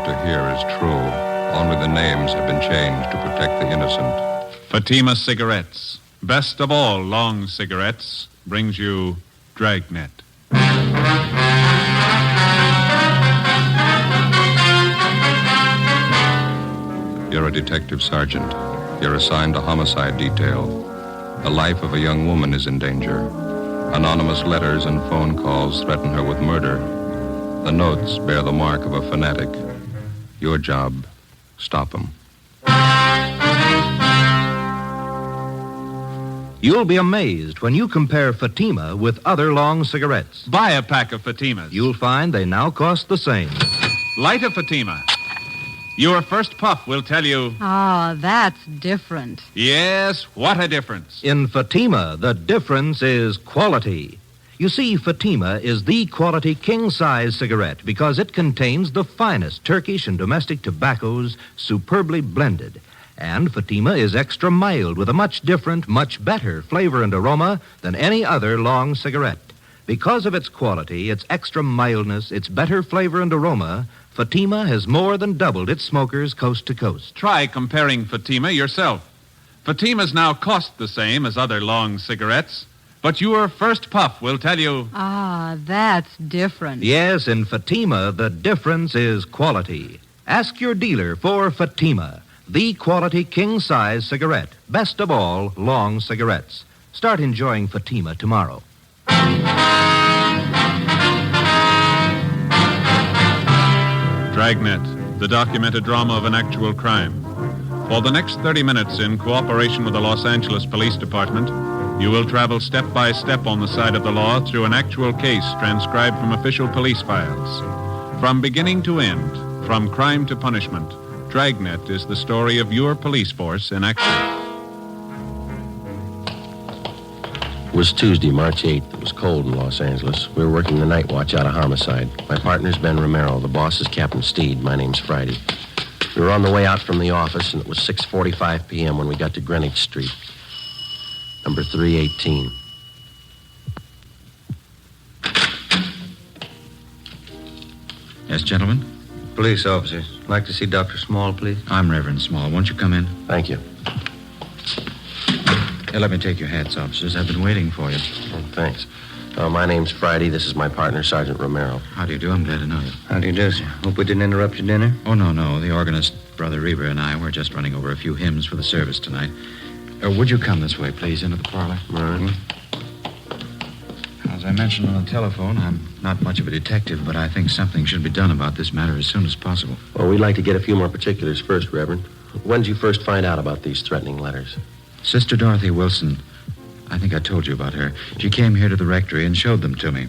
about to hear is true. Only the names have been changed to protect the innocent. Fatima Cigarettes, best of all long cigarettes, brings you Dragnet. You're a detective sergeant. You're assigned a homicide detail. The life of a young woman is in danger. Anonymous letters and phone calls threaten her with murder. The notes bear the mark of a fanatic. Your job, stop them. You'll be amazed when you compare Fatima with other long cigarettes. Buy a pack of Fatimas. You'll find they now cost the same. Light a Fatima. Your first puff will tell you... Oh, that's different. Yes, what a difference. In Fatima, the difference is quality. You see, Fatima is the quality king-size cigarette because it contains the finest Turkish and domestic tobaccos superbly blended. And Fatima is extra mild with a much different, much better flavor and aroma than any other long cigarette. Because of its quality, its extra mildness, its better flavor and aroma, Fatima has more than doubled its smokers coast to coast. Try comparing Fatima yourself. Fatimas now cost the same as other long cigarettes, but your first puff will tell you... Ah, that's different. Yes, in Fatima, the difference is quality. Ask your dealer for Fatima, the quality king-size cigarette. Best of all, long cigarettes. Start enjoying Fatima tomorrow. Dragnet, the documented drama of an actual crime. For the next 30 minutes, in cooperation with the Los Angeles Police Department, you will travel step by step on the side of the law through an actual case transcribed from official police files. From beginning to end, from crime to punishment, Dragnet is the story of your police force in action. It was Tuesday, March 8th. It was cold in Los Angeles. We were working the night watch out of homicide. My partner's Ben Romero. The boss is Captain Steed. My name's Friday. We were on the way out from the office, and it was 6:45 p.m. when we got to Greenwich Street. Number 318. Yes, gentlemen? Police officers. I'd like to see Dr. Small, please. I'm Reverend Small. Won't you come in? Thank you. Here, let me take your hats, officers. I've been waiting for you. Oh, thanks. My name's Friday. This is my partner, Sergeant Romero. How do you do? I'm glad to know you. How do you do, sir? Hope we didn't interrupt your dinner. Oh, no. The organist, Brother Reber, and I were just running over a few hymns for the service tonight. Would you come this way, please, into the parlor? All right. As I mentioned on the telephone, I'm not much of a detective, but I think something should be done about this matter as soon as possible. Well, we'd like to get a few more particulars first, Reverend. When did you first find out about these threatening letters? Sister Dorothy Wilson. I think I told you about her. She came here to the rectory and showed them to me.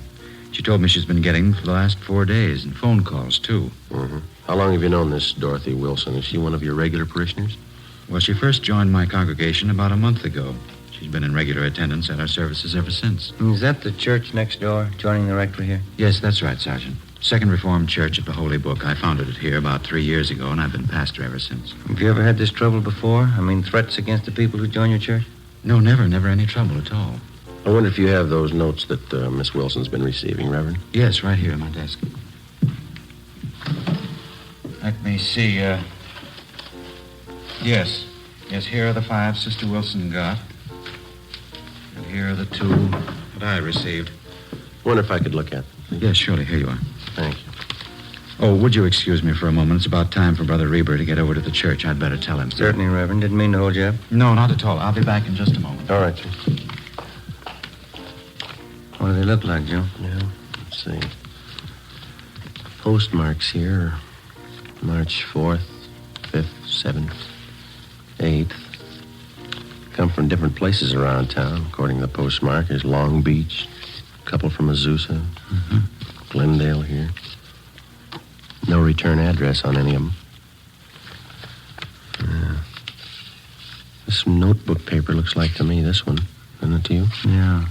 She told me she's been getting them for the last 4 days, and phone calls, too. Mm-hmm. How long have you known this Dorothy Wilson? Is she one of your regular parishioners? Well, she first joined my congregation about a month ago. She's been in regular attendance at our services ever since. Is that the church next door, joining the rectory here? Yes, that's right, Sergeant. Second Reformed Church of the Holy Book. I founded it here about 3 years ago, and I've been pastor ever since. Have you ever had this trouble before? I mean, threats against the people who join your church? No, never any trouble at all. I wonder if you have those notes that Miss Wilson's been receiving, Reverend? Yes, right here on my desk. Let me see, Yes, here are the 5 Sister Wilson got. And here are the 2 that I received. Wonder if I could look at them. Yes, surely. Here you are. Thank you. Oh, would you excuse me for a moment? It's about time for Brother Reber to get over to the church. I'd better tell him. Certainly, Reverend. Didn't mean to hold you up. No, not at all. I'll be back in just a moment. All right, sir. What do they look like, Joe? Yeah, let's see. Postmarks here are March 4th, 5th, 7th, 8th. Come from different places around town. According to the postmark, there's Long Beach, a couple from Azusa, Glendale here. No return address on any of them. This notebook paper looks like to me this one. Isn't it to you? Yeah.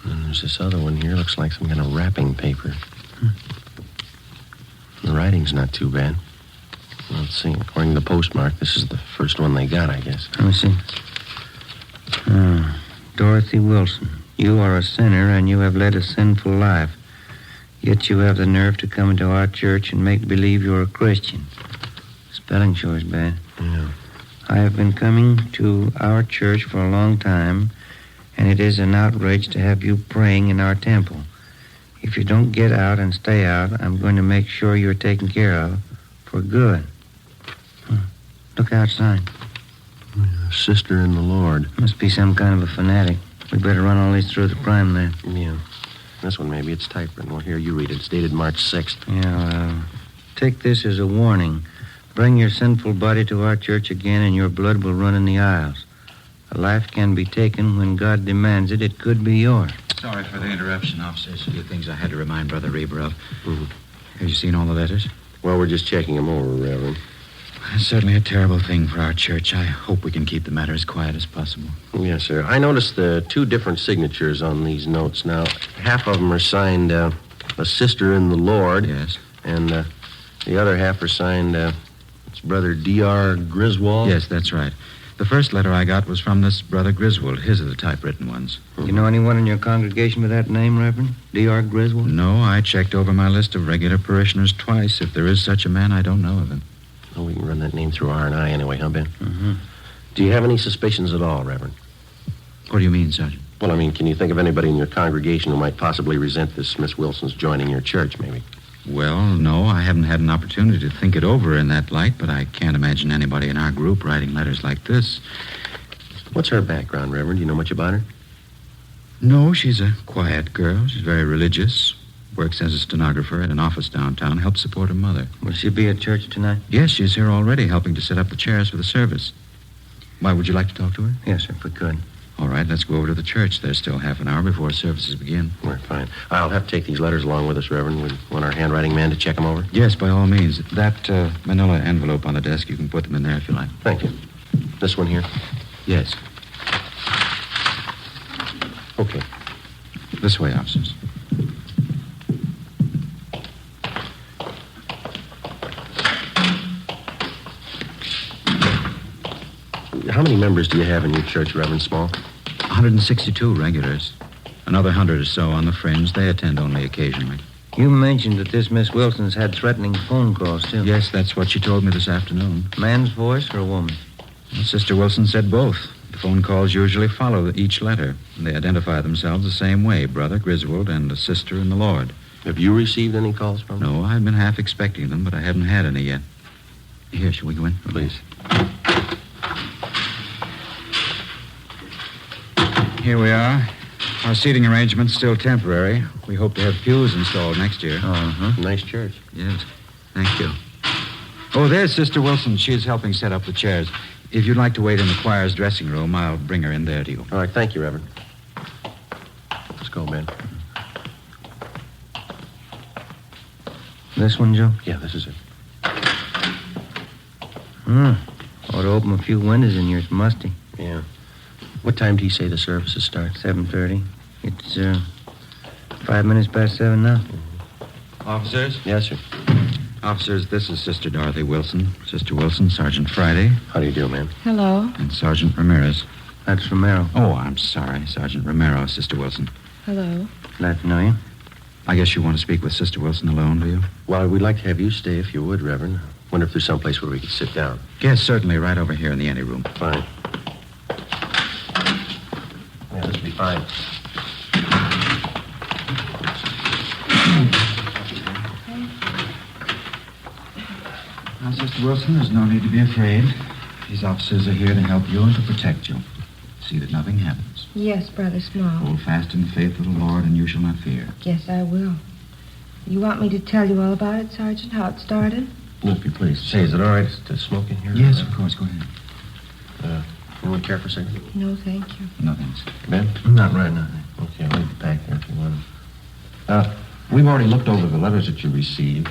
And there's this other one here. Looks like some kind of wrapping paper. The writing's not too bad. Let's see. According to the postmark, this is the first one they got, I guess. Let me see. Dorothy Wilson. You are a sinner, and you have led a sinful life. Yet you have the nerve to come into our church and make believe you're a Christian. Spelling sure is bad. Yeah. I have been coming to our church for a long time, and it is an outrage to have you praying in our temple. If you don't get out and stay out, I'm going to make sure you're taken care of for good. Look outside. Sister in the Lord. Must be some kind of a fanatic. We better run all these through the crime lab. Yeah. This one, maybe. It's typewritten. Well, here, you read it. It's dated March 6th. Yeah, take this as a warning. Bring your sinful body to our church again, and your blood will run in the aisles. A life can be taken when God demands it. It could be yours. Sorry for the interruption, officers. A few things I had to remind Brother Reber of. Mm-hmm. Have you seen all the letters? Well, we're just checking them over, Reverend. It's certainly a terrible thing for our church. I hope we can keep the matter as quiet as possible. Yes, sir. I noticed the two different signatures on these notes. Now, half of them are signed, a sister in the Lord. Yes. And the other half are signed, it's Brother D.R. Griswold. Yes, that's right. The first letter I got was from this Brother Griswold. His are the typewritten ones. You know anyone in your congregation with that name, Reverend? D.R. Griswold? No, I checked over my list of regular parishioners twice. If there is such a man, I don't know of him. Well, we can run that name through R&I anyway, huh, Ben? Mm-hmm. Do you have any suspicions at all, Reverend? What do you mean, Sergeant? Well, I mean, can you think of anybody in your congregation who might possibly resent this Miss Wilson's joining your church, maybe? Well, no, I haven't had an opportunity to think it over in that light, but I can't imagine anybody in our group writing letters like this. What's her background, Reverend? Do you know much about her? No, she's a quiet girl. She's very religious. Works as a stenographer at an office downtown. Helps support her mother. Will she be at church tonight? Yes, she's here already, helping to set up the chairs for the service. Why, would you like to talk to her? Yes, sir, if we could. All right, let's go over to the church. There's still half an hour before services begin. We're fine. I'll have to take these letters along with us, Reverend. We want our handwriting man to check them over? Yes, by all means. That manila envelope on the desk, you can put them in there if you like. Thank you. This one here? Yes. Okay. This way, officers. How many members do you have in your church, Reverend Small? 162 regulars. Another 100 or so on the fringe. They attend only occasionally. You mentioned that this Miss Wilson's had threatening phone calls, too. Yes, that's what she told me this afternoon. Man's voice or a woman? Well, Sister Wilson said both. The phone calls usually follow each letter. They identify themselves the same way, Brother Griswold and a sister in the Lord. Have you received any calls from them? No, I've been half expecting them, but I haven't had any yet. Here, shall we go in? Please. Here we are. Our seating arrangement's still temporary. We hope to have pews installed next year. Uh-huh. Nice church. Yes, thank you. Oh, there's Sister Wilson. She's helping set up the chairs. If you'd like to wait in the choir's dressing room, I'll bring her in there to you. All right, thank you, Reverend. Let's go, Ben. This one, Joe? Yeah, this is it. Ought to open a few windows in here. It's musty. Yeah. What time do you say the services start? 7:30. It's 5 minutes past 7 now. Officers? Yes, sir. Officers, this is Sister Dorothy Wilson. Sister Wilson, Sergeant Friday, How do you do, ma'am? Hello. and Sergeant Ramirez. That's Romero. Oh, I'm sorry, Sergeant Romero, Sister Wilson. Hello. Glad to know you. I guess you want to speak with Sister Wilson alone, do you? Well, we'd like to have you stay if you would, Reverend. Wonder if there's someplace where we could sit down. Yes, certainly, right over here in the anteroom. Fine. Yeah, this will be fine. Now, Sister Wilson, there's no need to be afraid. These officers are here to help you and to protect you. See that nothing happens. Yes, Brother Small. Hold fast in the faith of the Lord, and you shall not fear. Yes, I will. You want me to tell you all about it, Sergeant, how it started? If you please. Say, is it all right to smoke in here? Yes, of course. Go ahead. Anyone care for a second? No, thank you. No, thanks. Ben? Not right now. Okay, I'll leave the pack there if you want. We've already looked over the letters that you received.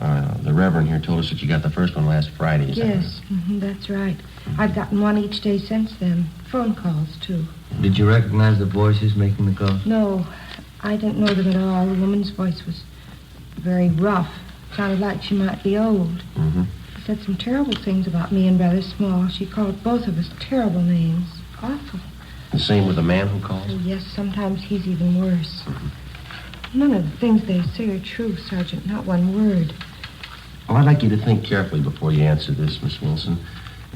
The Reverend here told us that you got the first one last Friday. Is that Yes, that's right. I've gotten one each day since then. Phone calls, too. Did you recognize the voices making the calls? No, I didn't know them at all. The woman's voice was very rough. Sounded like she might be old. Mm-hmm. She said some terrible things about me and Brother Small. She called both of us terrible names. Awful. The same with the man who calls? Oh, yes, sometimes he's even worse. None of the things they say are true, Sergeant. Not one word. Well, I'd like you to think carefully before you answer this, Miss Wilson.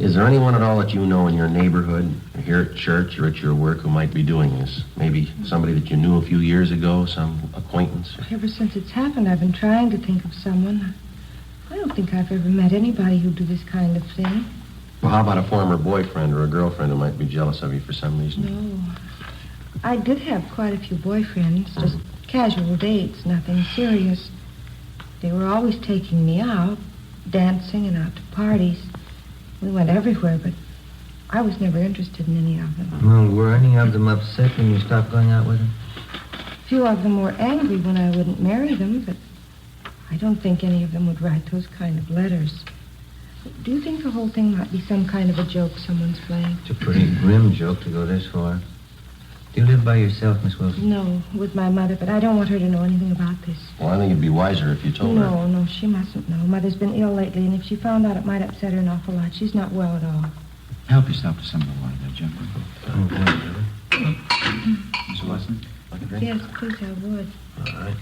Is there anyone at all that you know in your neighborhood, or here at church or at your work, who might be doing this? Maybe somebody that you knew a few years ago, some acquaintance? Ever since it's happened, I've been trying to think of someone. I don't think I've ever met anybody who'd do this kind of thing. Well, how about a former boyfriend or a girlfriend who might be jealous of you for some reason? No. I did have quite a few boyfriends, just casual dates, nothing serious. They were always taking me out, dancing and out to parties. We went everywhere, but I was never interested in any of them. Well, were any of them upset when you stopped going out with them? A few of them were angry when I wouldn't marry them, but I don't think any of them would write those kind of letters. Do you think the whole thing might be some kind of a joke someone's playing? It's a pretty grim joke to go this far. Do you live by yourself, Miss Wilson? No, with my mother, but I don't want her to know anything about this. Well, I think it'd be wiser if you told her. No, she mustn't know. Mother's been ill lately, and if she found out, it might upset her an awful lot. She's not well at all. Help yourself to some of the water there, Jim. Miss Wilson? Like a drink? Yes, please, I would. All right.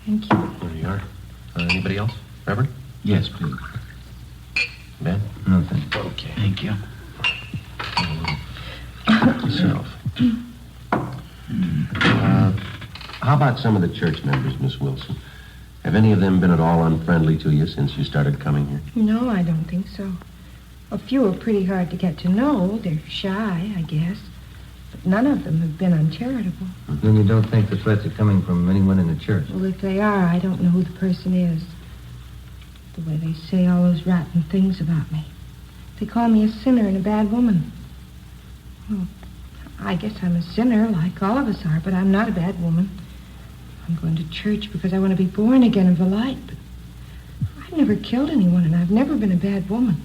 Thank you. There you are. Anybody else? Reverend? Yes, please. Ben? Nothing. Okay. Thank you. Yourself. How about some of the church members, Miss Wilson? Have any of them been at all unfriendly to you since you started coming here? No, I don't think so. A few are pretty hard to get to know. They're shy, I guess. But none of them have been uncharitable. Then you don't think the threats are coming from anyone in the church? Well, if they are, I don't know who the person is. The way they say all those rotten things about me. They call me a sinner and a bad woman. Well, I guess I'm a sinner, like all of us are, but I'm not a bad woman. I'm going to church because I want to be born again of the light, but I've never killed anyone, and I've never been a bad woman.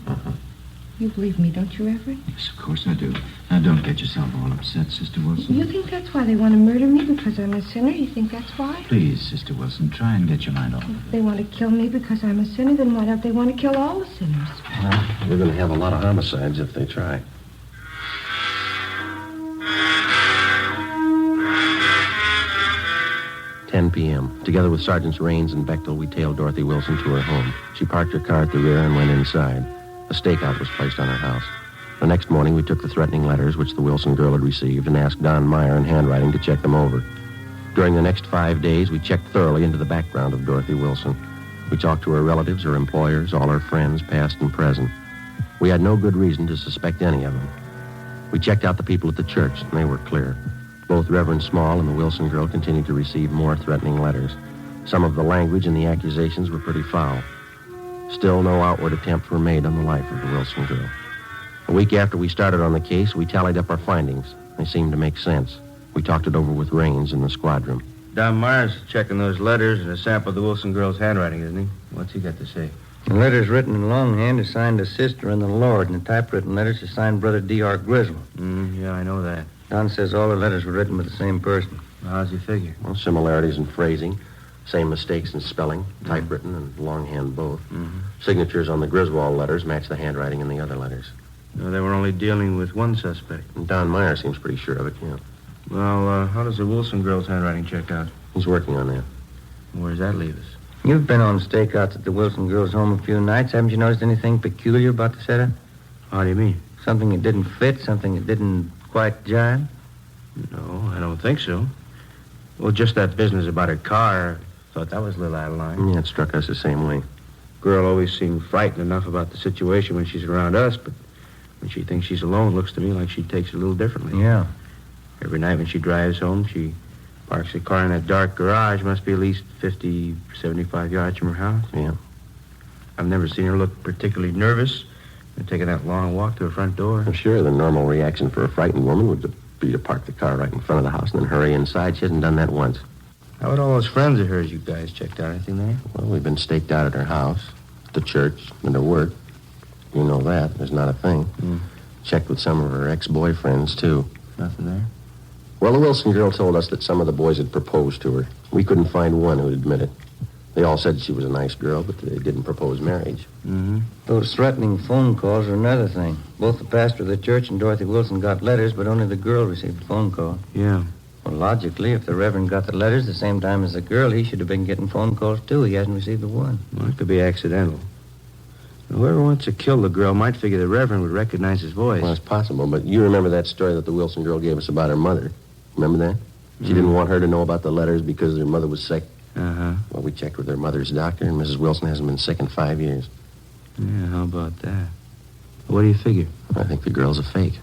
You believe me, don't you, Reverend? Yes, of course I do. Now, don't get yourself all upset, Sister Wilson. You think that's why they want to murder me, because I'm a sinner? You think that's why? Please, Sister Wilson, try and get your mind off of If they want to kill me because I'm a sinner, then why don't they want to kill all the sinners? Well, we're going to have a lot of homicides if they try. "10 p.m. Together with Sergeants Raines and Bechtel, we tailed Dorothy Wilson to her home. She parked her car at the rear and went inside. A stakeout was placed on her house. The next morning, we took the threatening letters which the Wilson girl had received and asked Don Meyer in handwriting to check them over. During the next 5 days, we checked thoroughly into the background of Dorothy Wilson. We talked to her relatives, her employers, all her friends, past and present. We had no good reason to suspect any of them. We checked out the people at the church, and they were clear. Both Reverend Small and the Wilson girl continued to receive more threatening letters. Some of the language and the accusations were pretty foul. Still, no outward attempts were made on the life of the Wilson girl. A week after we started on the case, we tallied up our findings. They seemed to make sense. We talked it over with Raines in the squad room. Don Myers checking those letters and a sample of the Wilson girl's handwriting, isn't he? What's he got to say? The letters written in longhand are signed a sister and the Lord, and the typewritten letters are signed Brother D.R. Grizzle. Yeah, I know that. Don says all the letters were written by the same person. How's he figure? Well, similarities in phrasing, same mistakes in spelling, typewritten and longhand both. Signatures on the Griswold letters match the handwriting in the other letters. No, they were only dealing with one suspect. And Don Meyer seems pretty sure of it, yeah. Well, how does the Wilson girl's handwriting check out? He's working on that. Where does that leave us? You've been on stakeouts at the Wilson girl's home a few nights. Haven't you noticed anything peculiar about the setup? How do you mean? Something that didn't fit, something that didn't quite jive? No, I don't think so. Well, just that business about her car, thought that was a little out of line. Yeah, it struck us the same way. Girl always seemed frightened enough about the situation when she's around us, but when she thinks she's alone, it looks to me like she takes it a little differently. Yeah. Every night when she drives home, she parks the car in that dark garage. Must be at least 50, 75 yards from her house. Yeah. I've never seen her look particularly nervous and taking that long walk to her front door. I'm sure the normal reaction for a frightened woman would be to park the car right in front of the house and then hurry inside. She hasn't done that once. How about all those friends of hers you guys checked out? Anything there? Well, we've been staked out at her house, at the church, and her work. You know that. There's not a thing. Checked with some of her ex-boyfriends, too. Nothing there? Well, the Wilson girl told us that some of the boys had proposed to her. We couldn't find one who'd admit it. They all said she was a nice girl, but they didn't propose marriage. Those threatening phone calls are another thing. Both the pastor of the church and Dorothy Wilson got letters, but only the girl received a phone call. Yeah. Well, logically, if the Reverend got the letters the same time as the girl, he should have been getting phone calls, too. He hasn't received a one. Well, it could be accidental. Whoever wants to kill the girl might figure the Reverend would recognize his voice. Well, it's possible, but you remember that story that the Wilson girl gave us about her mother. Remember that? She didn't want her to know about the letters because her mother was sick. Uh-huh. Well, we checked with her mother's doctor, and Mrs. Wilson hasn't been sick in 5 years. Yeah, how about that? What do you figure? I think the girl's a fake.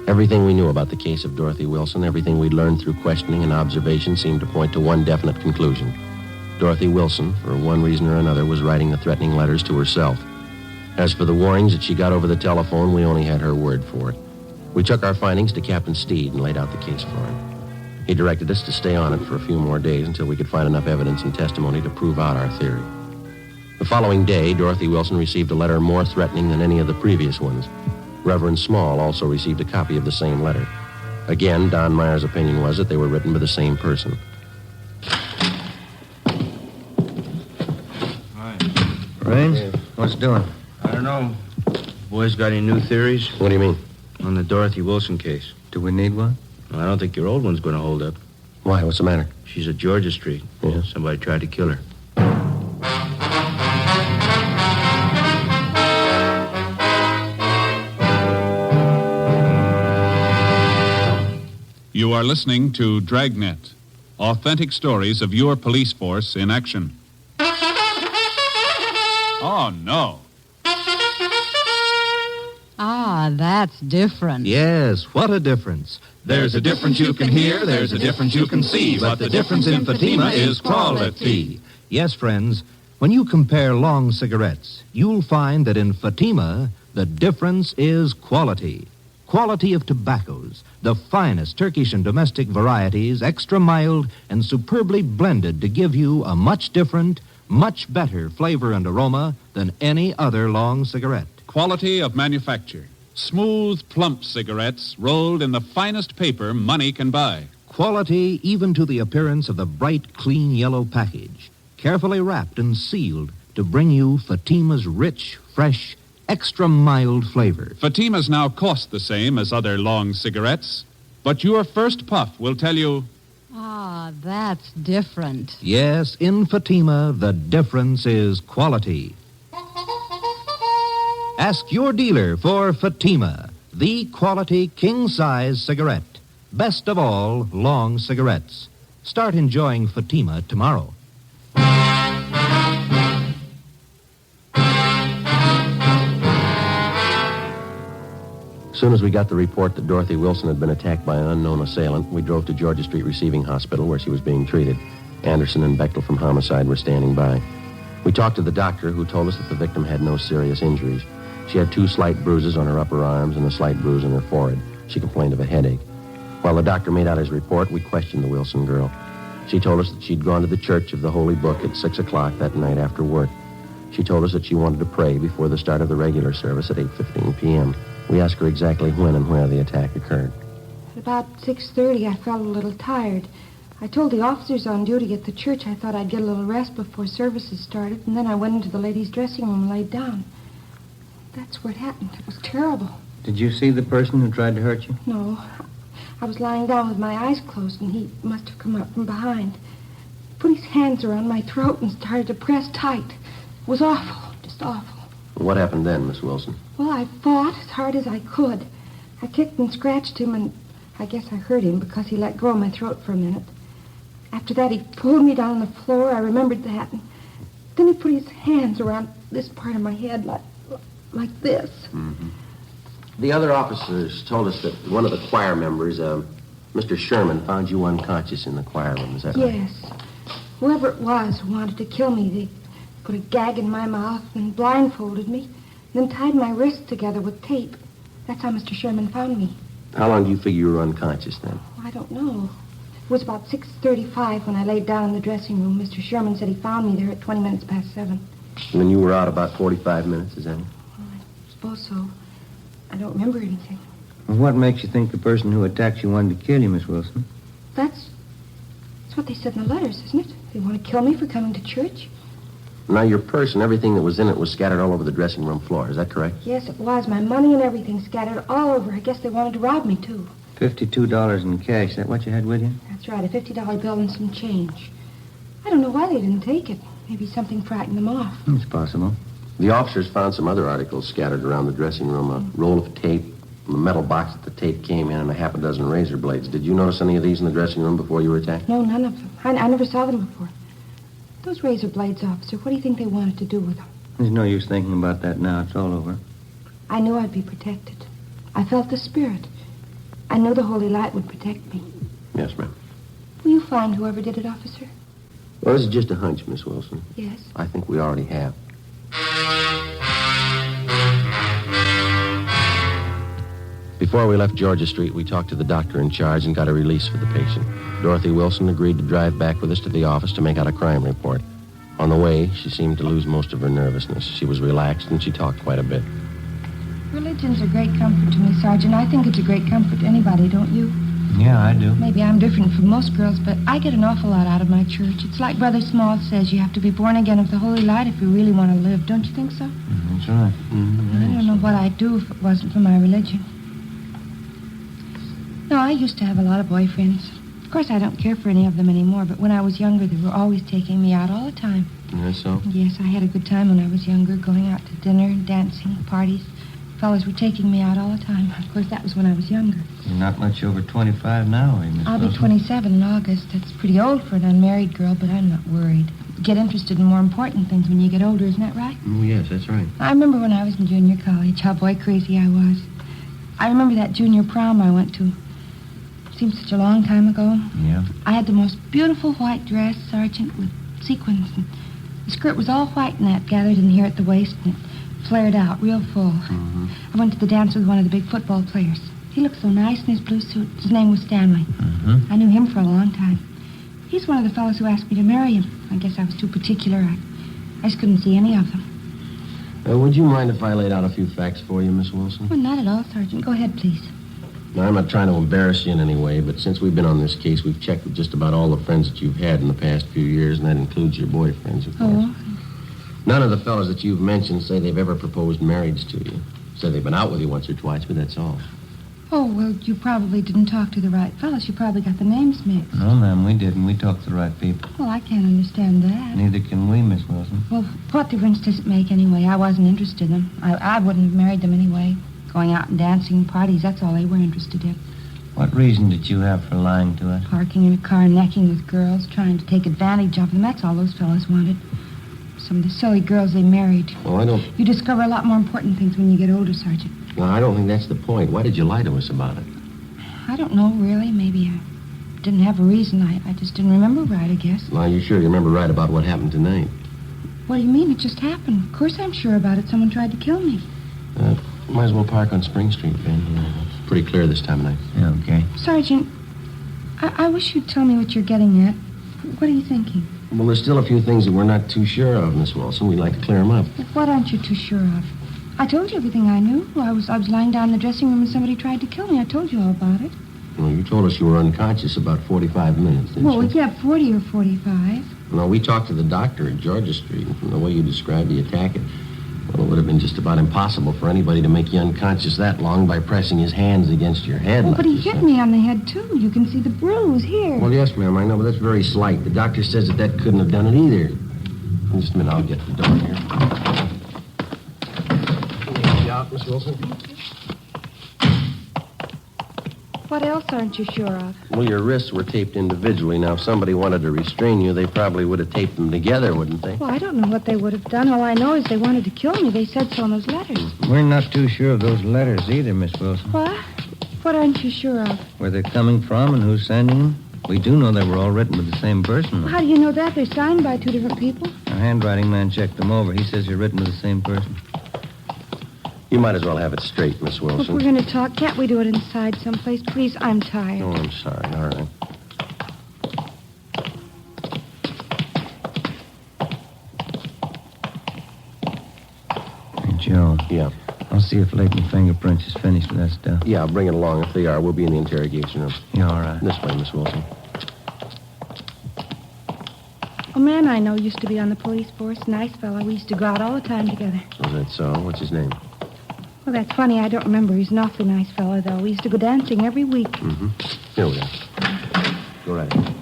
Everything we knew about the case of Dorothy Wilson, everything we'd learned through questioning and observation seemed to point to one definite conclusion. Dorothy Wilson, for one reason or another, was writing the threatening letters to herself. As for the warnings that she got over the telephone, we only had her word for it. We took our findings to Captain Steed and laid out the case for him. He directed us to stay on it for a few more days until we could find enough evidence and testimony to prove out our theory. The following day, Dorothy Wilson received a letter more threatening than any of the previous ones. Reverend Small also received a copy of the same letter. Again, Don Meyer's opinion was that they were written by the same person. Rains, what's it doing? I don't know. Boys got any new theories? What do you mean? On the Dorothy Wilson case. Do we need one? Well, I don't think your old one's going to hold up. Why? What's the matter? She's at Georgia Street. Yeah. Somebody tried to kill her. You are listening to Dragnet, authentic stories of your police force in action. Oh, no. Ah, that's different. Yes, what a difference. There's a difference you can hear, there's a difference you can see, but the difference in Fatima is quality. Yes, friends, when you compare long cigarettes, you'll find that in Fatima, the difference is quality. Quality of tobaccos, the finest Turkish and domestic varieties, extra mild and superbly blended to give you a much different, much better flavor and aroma than any other long cigarette. Quality of manufacture. Smooth, plump cigarettes rolled in the finest paper money can buy. Quality even to the appearance of the bright, clean yellow package, carefully wrapped and sealed to bring you Fatima's rich, fresh, extra mild flavor. Fatimas now cost the same as other long cigarettes, but your first puff will tell you, Ah, that's different. Yes, in Fatima, the difference is quality. Ask your dealer for Fatima, the quality king-size cigarette. Best of all, long cigarettes. Start enjoying Fatima tomorrow. As soon as we got the report that Dorothy Wilson had been attacked by an unknown assailant, we drove to Georgia Street Receiving Hospital where she was being treated. Anderson and Bechtel from Homicide were standing by. We talked to the doctor, who told us that the victim had no serious injuries. She had 2 slight bruises on her upper arms and a slight bruise on her forehead. She complained of a headache. While the doctor made out his report, we questioned the Wilson girl. She told us that she'd gone to the Church of the Holy Book at 6 o'clock that night after work. She told us that she wanted to pray before the start of the regular service at 8:15 p.m. We asked her exactly when and where the attack occurred. At about 6:30, I felt a little tired. I told the officers on duty at the church I thought I'd get a little rest before services started, and then I went into the ladies' dressing room and laid down. That's where it happened. It was terrible. Did you see the person who tried to hurt you? No. I was lying down with my eyes closed, and he must have come up from behind. Put his hands around my throat and started to press tight. It was awful, just awful. What happened then, Miss Wilson? Well, I fought as hard as I could. I kicked and scratched him, and I guess I hurt him because he let go of my throat for a minute. After that, he pulled me down on the floor. I remembered that. And then he put his hands around this part of my head like this. Mm-hmm. The other officers told us that one of the choir members, Mr. Sherman, found you unconscious in the choir room. Is that right? Yes. Whoever it was who wanted to kill me, they put a gag in my mouth and blindfolded me, then tied my wrists together with tape. That's how Mr. Sherman found me. How long do you figure you were unconscious then? I don't know. It was about 6:35 when I laid down in the dressing room. Mr. Sherman said he found me there at 20 minutes past 7. And then you were out about 45 minutes, is that it? Well, I suppose so. I don't remember anything. Well, what makes you think the person who attacked you wanted to kill you, Miss Wilson? That's what they said in the letters, isn't it? They want to kill me for coming to church. Now, your purse and everything that was in it was scattered all over the dressing room floor. Is that correct? Yes, it was. My money and everything scattered all over. I guess they wanted to rob me, too. $52 in cash. Is that what you had with you? That's right, a $50 bill and some change. I don't know why they didn't take it. Maybe something frightened them off. It's possible. The officers found some other articles scattered around the dressing room. A roll of tape, the metal box that the tape came in, and a half a dozen razor blades. Did you notice any of these in the dressing room before you were attacked? No, none of them. I never saw them before. Those razor blades, officer, what do you think they wanted to do with them? There's no use thinking about that now. It's all over. I knew I'd be protected. I felt the spirit. I knew the holy light would protect me. Yes, ma'am. Will you find whoever did it, officer? Well, this is just a hunch, Miss Wilson. Yes. I think we already have. Before we left Georgia Street, we talked to the doctor in charge and got a release for the patient. Dorothy Wilson agreed to drive back with us to the office to make out a crime report. On the way, she seemed to lose most of her nervousness. She was relaxed and she talked quite a bit. Religion's a great comfort to me, Sergeant. I think it's a great comfort to anybody, don't you? Yeah, I do. Maybe I'm different from most girls, but I get an awful lot out of my church. It's like Brother Small says, you have to be born again of the holy light if you really want to live. Don't you think so? That's right. I don't know what I'd do if it wasn't for my religion. No, I used to have a lot of boyfriends. Of course, I don't care for any of them anymore, but when I was younger, they were always taking me out all the time. Yes, so? Yes, I had a good time when I was younger, going out to dinner, dancing, parties. Fellas were taking me out all the time. Of course, that was when I was younger. You're not much over 25 now, are you, Miss I'll be Wilson? 27 in August. That's pretty old for an unmarried girl, but I'm not worried. You get interested in more important things when you get older, isn't that right? Oh, yes, that's right. I remember when I was in junior college, how boy crazy I was. I remember that junior prom I went to. Seems such a long time ago. Yeah. I had the most beautiful white dress, Sergeant, with sequins. And the skirt was all white and that, gathered in here at the waist, and it flared out real full. Mm-hmm. I went to the dance with one of the big football players. He looked so nice in his blue suit. His name was Stanley. Mm-hmm. I knew him for a long time. He's one of the fellows who asked me to marry him. I guess I was too particular. I just couldn't see any of them. Would you mind if I laid out a few facts for you, Miss Wilson? Well, not at all, Sergeant. Go ahead, please. Now, I'm not trying to embarrass you in any way, but since we've been on this case, we've checked with just about all the friends that you've had in the past few years, and that includes your boyfriends, of course. Oh, None of the fellows that you've mentioned say they've ever proposed marriage to you. Say they've been out with you once or twice, but that's all. oh, well, you probably didn't talk to the right fellows. You probably got the names mixed. No, ma'am, we didn't. We talked to the right people. Well, I can't understand that. Neither can we, Miss Wilson. Well, what difference does it make anyway? I wasn't interested in them. I wouldn't have married them anyway. Going out and dancing and parties, that's all they were interested in. What reason did you have for lying to us? Parking in a car, necking with girls, trying to take advantage of them. That's all those fellas wanted. Some of the silly girls they married. Well, I don't... You discover a lot more important things when you get older, Sergeant. Well, I don't think that's the point. Why did you lie to us about it? I don't know, really. Maybe I didn't have a reason. I just didn't remember right, I guess. Well, you're sure you remember right about what happened tonight? What do you mean? It just happened. Of course I'm sure about it. Someone tried to kill me. Might as well park on Spring Street, Ben. It's pretty clear this time of night. Yeah, okay. Sergeant, I wish you'd tell me what you're getting at. What are you thinking? Well, there's still a few things that we're not too sure of, Miss Wilson. We'd like to clear them up. What aren't you too sure of? I told you everything I knew. I was lying down in the dressing room and somebody tried to kill me. I told you all about it. Well, you told us you were unconscious about 45 minutes, didn't Well, you? yeah, 40 or 45. No, we talked to the doctor at Georgia Street, and from the way you described the attack, it would have been just about impossible for anybody to make you unconscious that long by pressing his hands against your head. Oh, like but he you hit said. me on the head, too. You can see the bruise here. Well, yes, ma'am, I know, but that's very slight. The doctor says that couldn't have done it either. Just a minute, I'll get the door here. Can you out, Miss Wilson? What else aren't you sure of? Well, your wrists were taped individually. Now, if somebody wanted to restrain you, they probably would have taped them together, wouldn't they? Well, I don't know what they would have done. All I know is they wanted to kill me. They said so in those letters. We're not too sure of those letters either, Miss Wilson. What? What aren't you sure of? Where they're coming from and who's sending them. We do know they were all written with the same person. How do you know that? They're signed by two different people. Our handwriting man checked them over. He says you're written with the same person. You might as well have it straight, Miss If Wilson. we're going to talk, can't we do it inside someplace? Please, I'm tired. Oh, I'm sorry. All right. Hey, Joe. Yeah. I'll see if Leighton Fingerprints is finished with that stuff. Yeah, bring it along. If they are, we'll be in the interrogation room. Yeah, all right. This way, Miss Wilson. Oh, A man I know used to be on the police force. Nice fellow. We used to go out all the time together. Oh, that's so? What's his name? Well, that's funny. I don't remember. He's an awfully nice fellow, though. We used to go dancing every week. Mm-hmm. Here we are. Go right ahead.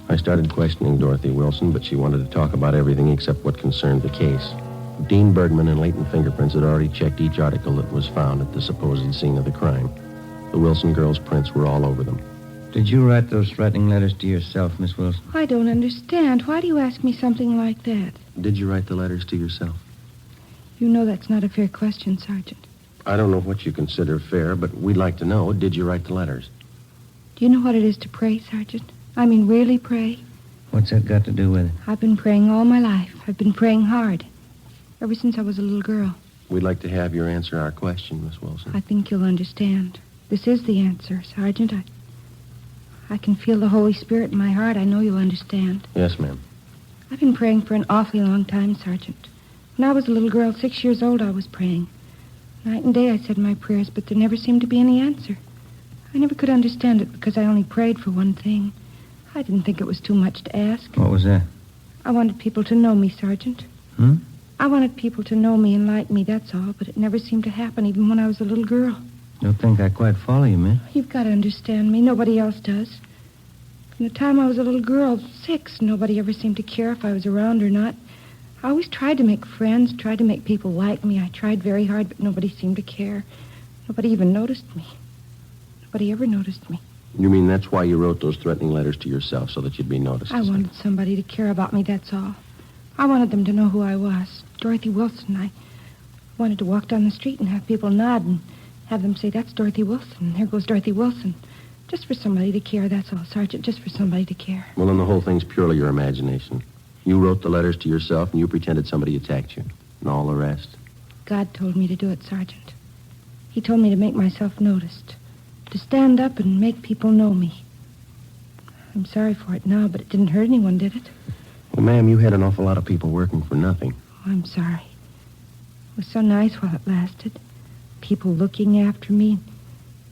I started questioning Dorothy Wilson, but she wanted to talk about everything except what concerned the case. Dean Bergman and Leighton Fingerprints had already checked each article that was found at the supposed scene of the crime. The Wilson girls' prints were all over them. Did you write those threatening letters to yourself, Miss Wilson? I don't understand. Why do you ask me something like that? Did you write the letters to yourself? You know that's not a fair question, Sergeant. I don't know what you consider fair, but we'd like to know, did you write the letters? Do you know what it is to pray, Sergeant? I mean, really pray? What's that got to do with it? I've been praying all my life. I've been praying hard. Ever since I was a little girl. We'd like to have you answer our question, Miss Wilson. I think you'll understand. This is the answer, Sergeant. I can feel the Holy Spirit in my heart. I know you'll understand. Yes, ma'am. I've been praying for an awfully long time, Sergeant. When I was a little girl, 6 years old, I was praying. Night and day I said my prayers, but there never seemed to be any answer. I never could understand it because I only prayed for one thing. I didn't think it was too much to ask. What was that? I wanted people to know me, Sergeant. I wanted people to know me and like me, that's all, but it never seemed to happen, even when I was a little girl. Don't think I quite follow you, miss. You've got to understand me. Nobody else does. From the time I was a little girl, 6, nobody ever seemed to care if I was around or not. I always tried to make friends, tried to make people like me. I tried very hard, but nobody seemed to care. Nobody even noticed me. Nobody ever noticed me. You mean that's why you wrote those threatening letters to yourself, so that you'd be noticed? I wanted somebody to care about me, that's all. I wanted them to know who I was. Dorothy Wilson. I wanted to walk down the street and have people nod and have them say, that's Dorothy Wilson. There goes Dorothy Wilson. Just for somebody to care, that's all, Sergeant. Just for somebody to care. Well, then the whole thing's purely your imagination. You wrote the letters to yourself, and you pretended somebody attacked you. And all the rest. God told me to do it, Sergeant. He told me to make myself noticed. To stand up and make people know me. I'm sorry for it now, but it didn't hurt anyone, did it? Well, ma'am, you had an awful lot of people working for nothing. Oh, I'm sorry. It was so nice while it lasted. People looking after me,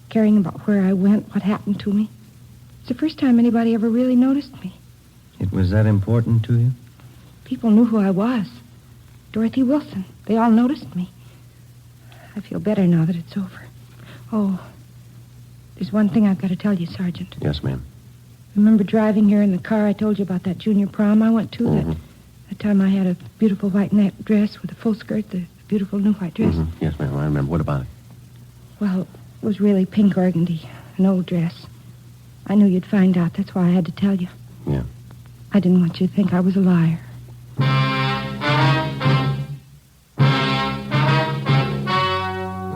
caring about where I went, what happened to me. It's the first time anybody ever really noticed me. It was that important to you? People knew who I was. Dorothy Wilson. They all noticed me. I feel better now that it's over. Oh, there's one thing I've got to tell you, Sergeant. Yes, ma'am. Remember driving here in the car? I told you about that junior prom I went to. That time I had a beautiful white net dress with a full skirt, the beautiful new white dress. Yes, ma'am, I remember. What about it? Well, it was really pink organdy, an old dress. I knew you'd find out. That's why I had to tell you. Yeah. I didn't want you to think I was a liar.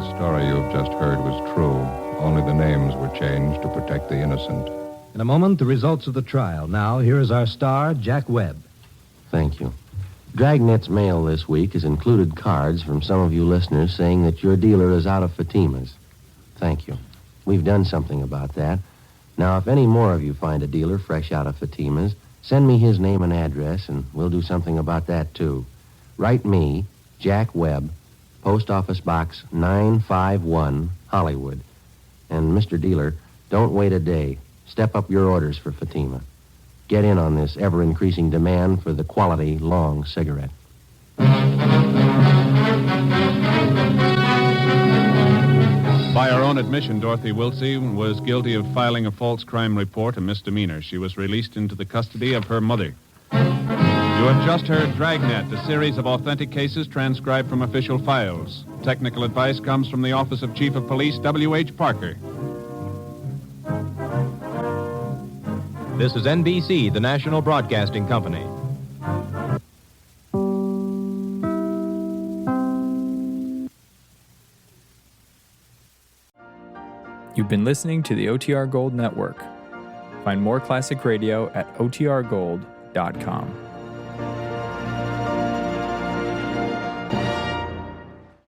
The story you've just heard was true. Only the names were changed to protect the innocent. In a moment, the results of the trial. Now, here is our star, Jack Webb. Thank you. Dragnet's mail this week has included cards from some of you listeners saying that your dealer is out of Fatima's. Thank you. We've done something about that. Now, if any more of you find a dealer fresh out of Fatima's, send me his name and address, and we'll do something about that, too. Write me, Jack Webb, Post Office Box 951, Hollywood. And, Mr. Dealer, don't wait a day. Step up your orders for Fatima. Get in on this ever-increasing demand for the quality long cigarette. By her own admission, Dorothy Wilson was guilty of filing a false crime report, a misdemeanor. She was released into the custody of her mother. You have just heard Dragnet, a series of authentic cases transcribed from official files. Technical advice comes from the Office of Chief of Police W.H. Parker. This is NBC, the national broadcasting company. You've been listening to the OTR Gold Network. Find more classic radio at otrgold.com.